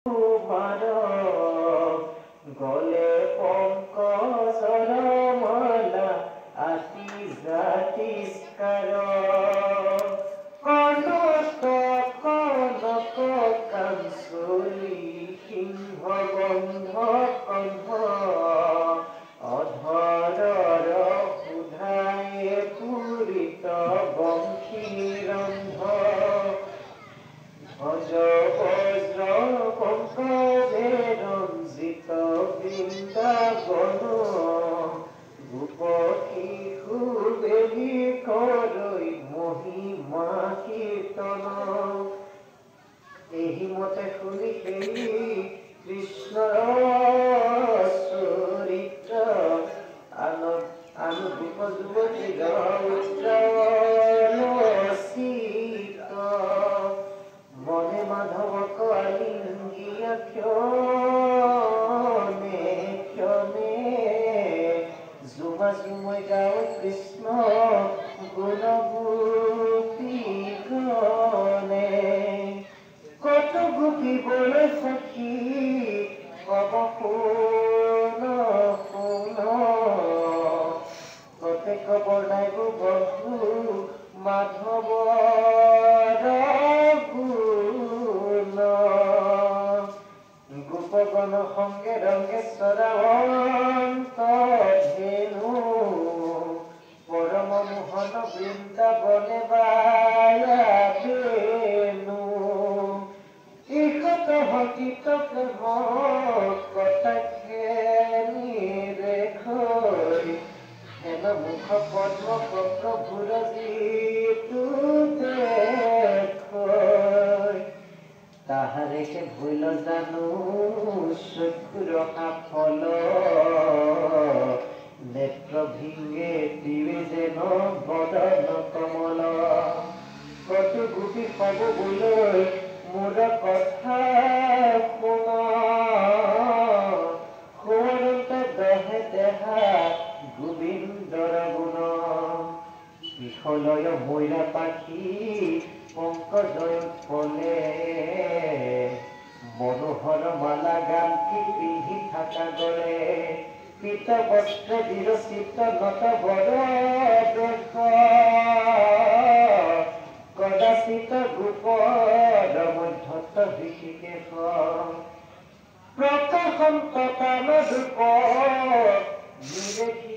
কুমার গলে পঙ্কজর মালা আতি জাতিস্কার কনক কনক কাঞ্চলি সিংহ গন্ধ কণ্ঠ অধরর সুধায়ে পূরিত বংশীরন্ধ ভজ বজ্র পঙ্কজে রঞ্জিত বৃন্দাবন গোপ শিশু বেলি করৈ মহিমা কীর্তন ଏହି মতে শুনি সেই কৃষ্ণৰ চৰিত্ৰ আনুৰূপ যুৱতীৰ উজ্জ্বল মনে মাধবক আলিঙ্গিয়া ক্ষণে ক্ষণে জুমা জুমৈ গাও কৃষ্ণ গুণগুপী গণে কত গোপী বলে সখী কব শুন শুন কতেক বৰ্ণাই বন্ধু মাধৱ গোপগণ সঙ্গে রঙ্গে সরাবন্ত ধেনু পরম মোহন বৃন্দাবনে বায়াবেনু ইহত হকিত প্রেম কথাকে নিরেখৈ হেন মুখ পদ্ম পত্র ভুরজিতু দেখৈ তাহারে কে ভুল জানু চক্ষুর সাফল নেত্র ভিঙ্গে দিবে যেন বদন কমল কত গোপী কব বলৈ মোর কথা শুন সুৰন্ত দেহে দেহা গোবিন্দৰ গুণ বিশলয় মৈৰা পাখি পঙ্কজয় ফলে মনোহর মালা গামটি পিন্ধি থাকা গলে পীত বস্ত্রে বিরচিত নত বড় দেশ কদাচিত গোপৰ মধ্যত ঋষিকেশ প্ৰকাশন ততান ৰূপ নিৰেখি